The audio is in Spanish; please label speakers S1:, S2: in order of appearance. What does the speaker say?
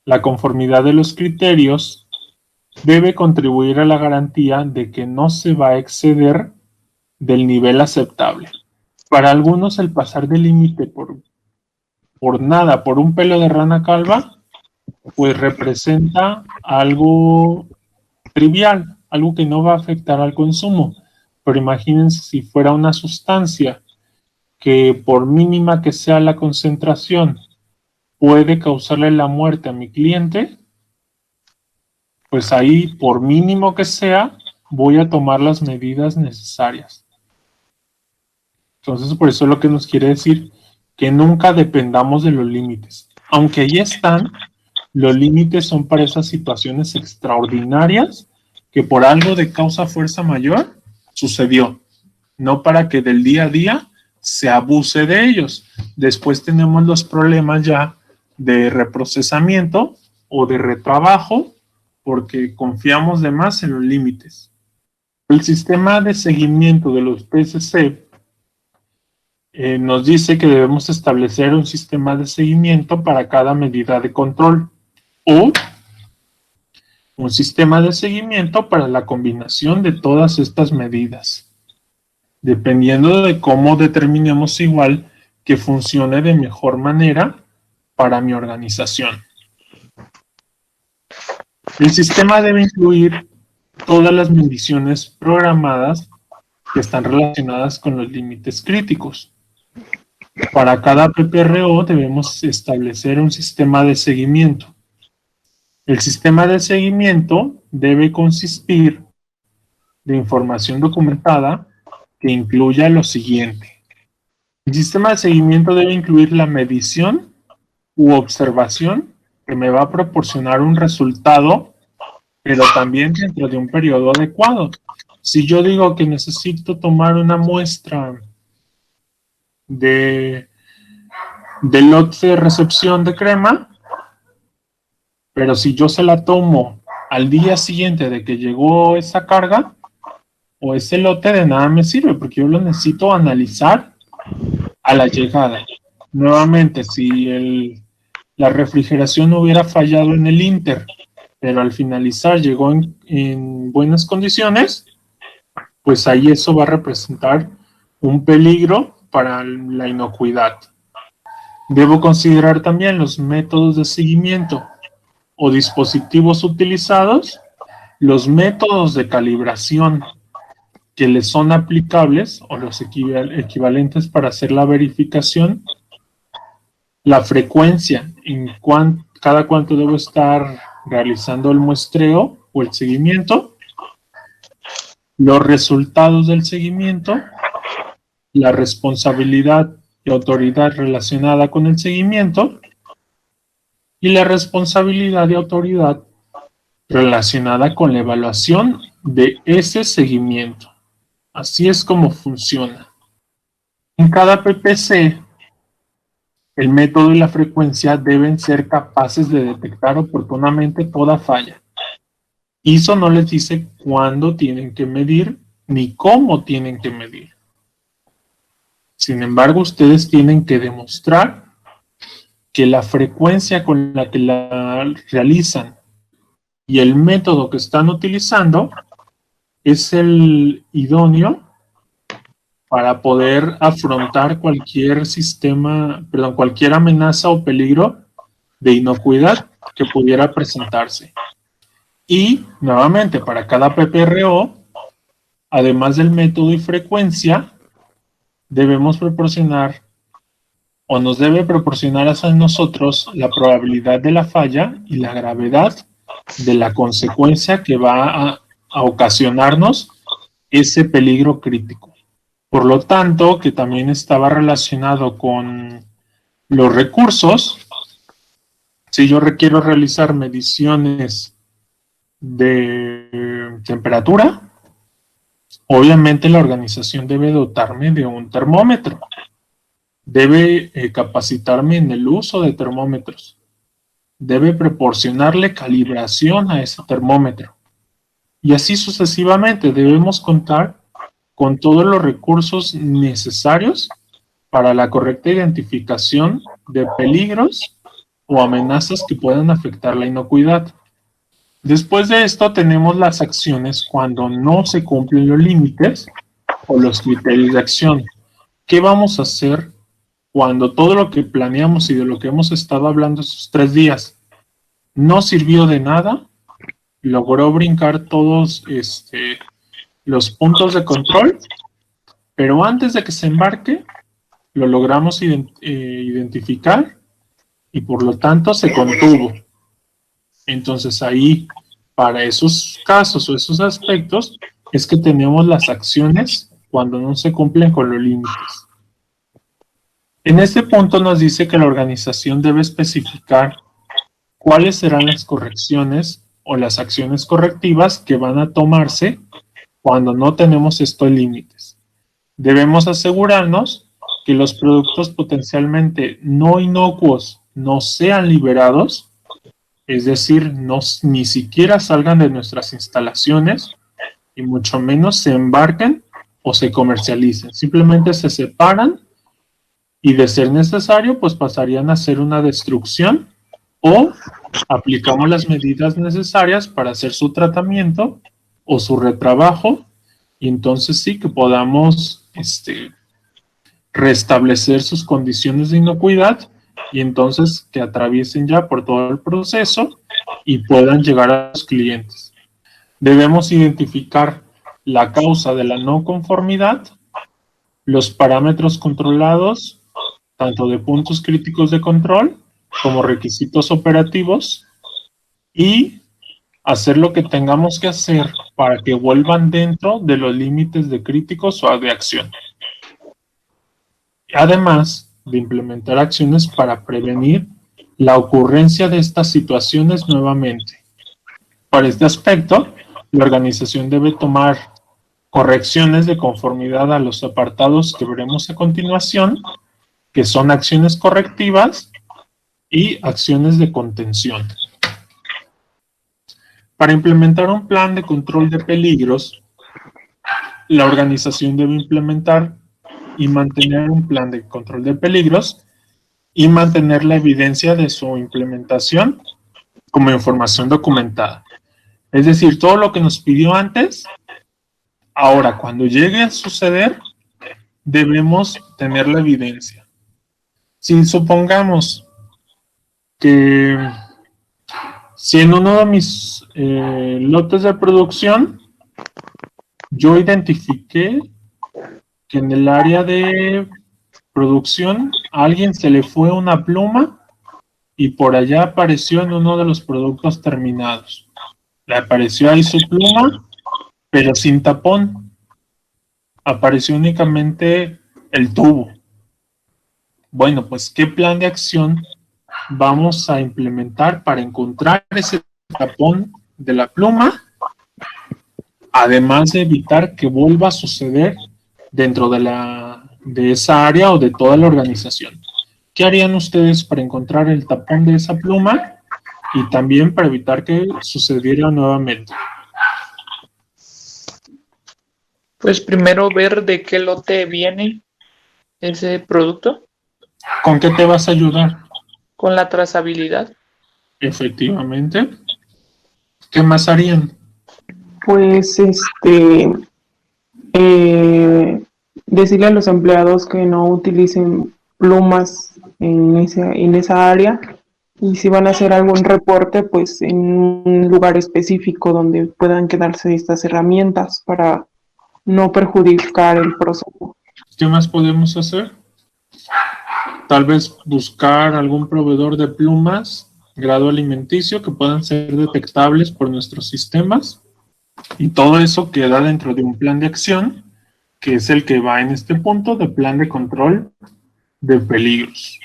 S1: La conformidad de los criterios debe contribuir a la garantía de que no se va a exceder del nivel aceptable. Para algunos el pasar del límite por nada, por un pelo de rana calva, pues representa algo trivial, algo que no va a afectar al consumo. Pero imagínense si fuera una sustancia que por mínima que sea la concentración puede causarle la muerte a mi cliente, pues ahí, por mínimo que sea, voy a tomar las medidas necesarias. Entonces, por eso es lo que nos quiere decir que nunca dependamos de los límites. Aunque ahí están, los límites son para esas situaciones extraordinarias que por algo de causa fuerza mayor sucedió, no para que del día a día se abuse de ellos. Después tenemos los problemas ya de reprocesamiento o de retrabajo porque confiamos de más en los límites. El sistema de seguimiento de los PSC nos dice que debemos establecer un sistema de seguimiento para cada medida de control o un sistema de seguimiento para la combinación de todas estas medidas, dependiendo de cómo determinemos igual que funcione de mejor manera para mi organización. El sistema debe incluir todas las mediciones programadas que están relacionadas con los límites críticos. Para cada PPRO debemos establecer un sistema de seguimiento. El sistema de seguimiento debe consistir de información documentada que incluya lo siguiente. El sistema de seguimiento debe incluir la medición u observación que me va a proporcionar un resultado, pero también dentro de un periodo adecuado. Si yo digo que necesito tomar una muestra de lote de recepción de crema, pero si yo se la tomo al día siguiente de que llegó esa carga o ese lote, de nada me sirve porque yo lo necesito analizar a la llegada. Nuevamente, si la refrigeración hubiera fallado en el Inter, pero al finalizar llegó en buenas condiciones, pues ahí eso va a representar un peligro para la inocuidad. Debo considerar también los métodos de seguimiento o dispositivos utilizados, los métodos de calibración que les son aplicables o los equivalentes para hacer la verificación, la frecuencia, cada cuánto debo estar realizando el muestreo o el seguimiento, los resultados del seguimiento, la responsabilidad y autoridad relacionada con el seguimiento y la responsabilidad y autoridad relacionada con la evaluación de ese seguimiento. Así es como funciona. En cada PPC, el método y la frecuencia deben ser capaces de detectar oportunamente toda falla. ISO no les dice cuándo tienen que medir ni cómo tienen que medir. Sin embargo, ustedes tienen que demostrar que la frecuencia con la que la realizan y el método que están utilizando es el idóneo para poder afrontar cualquier cualquier amenaza o peligro de inocuidad que pudiera presentarse. Y, nuevamente, para cada PPRO, además del método y frecuencia, debemos proporcionar o nos debe proporcionar a nosotros la probabilidad de la falla y la gravedad de la consecuencia que va a ocasionarnos ese peligro crítico. Por lo tanto, que también estaba relacionado con los recursos, si yo requiero realizar mediciones de temperatura, obviamente la organización debe dotarme de un termómetro, debe capacitarme en el uso de termómetros, debe proporcionarle calibración a ese termómetro. Y así sucesivamente debemos contar con todos los recursos necesarios para la correcta identificación de peligros o amenazas que puedan afectar la inocuidad. Después de esto tenemos las acciones cuando no se cumplen los límites o los criterios de acción. ¿Qué vamos a hacer cuando todo lo que planeamos y de lo que hemos estado hablando estos 3 días no sirvió de nada? Logró brincar todos los puntos de control, pero antes de que se embarque, lo logramos identificar y por lo tanto se contuvo. Entonces ahí, para esos casos o esos aspectos, es que tenemos las acciones cuando no se cumplen con los límites. En este punto nos dice que la organización debe especificar cuáles serán las correcciones o las acciones correctivas que van a tomarse cuando no tenemos estos límites. Debemos asegurarnos que los productos potencialmente no inocuos no sean liberados, es decir, ni siquiera salgan de nuestras instalaciones y mucho menos se embarquen o se comercialicen. Simplemente se separan y de ser necesario, pues pasarían a ser una destrucción o aplicamos las medidas necesarias para hacer su tratamiento o su retrabajo y entonces sí que podamos restablecer sus condiciones de inocuidad y entonces que atraviesen ya por todo el proceso y puedan llegar a los clientes. Debemos identificar la causa de la no conformidad, los parámetros controlados, tanto de puntos críticos de control como requisitos operativos y hacer lo que tengamos que hacer para que vuelvan dentro de los límites de críticos o de acción. Además de implementar acciones para prevenir la ocurrencia de estas situaciones nuevamente. Para este aspecto, la organización debe tomar correcciones de conformidad a los apartados que veremos a continuación, que son acciones correctivas y acciones de contención. Para implementar un plan de control de peligros, la organización debe implementar y mantener un plan de control de peligros y mantener la evidencia de su implementación como información documentada. Es decir, todo lo que nos pidió antes, ahora cuando llegue a suceder, debemos tener la evidencia. Si supongamos que si en uno de mis lotes de producción yo identifiqué que en el área de producción a alguien se le fue una pluma y por allá apareció en uno de los productos terminados. Le apareció ahí su pluma, pero sin tapón. Apareció únicamente el tubo. Bueno, pues, ¿qué plan de acción vamos a implementar para encontrar ese tapón de la pluma? Además de evitar que vuelva a suceder dentro de esa área o de toda la organización. ¿Qué harían ustedes para encontrar el tapón de esa pluma y también para evitar que sucediera nuevamente?
S2: Pues primero ver de qué lote viene ese producto.
S1: ¿Con qué te vas a ayudar?
S2: Con la trazabilidad.
S1: Efectivamente. ¿Qué más harían?
S3: Pues decirle a los empleados que no utilicen plumas en esa área y si van a hacer algún reporte, pues en un lugar específico donde puedan quedarse estas herramientas para no perjudicar el proceso.
S1: ¿Qué más podemos hacer? Tal vez buscar algún proveedor de plumas, grado alimenticio, que puedan ser detectables por nuestros sistemas. Y todo eso queda dentro de un plan de acción, que es el que va en este punto de plan de control de peligros.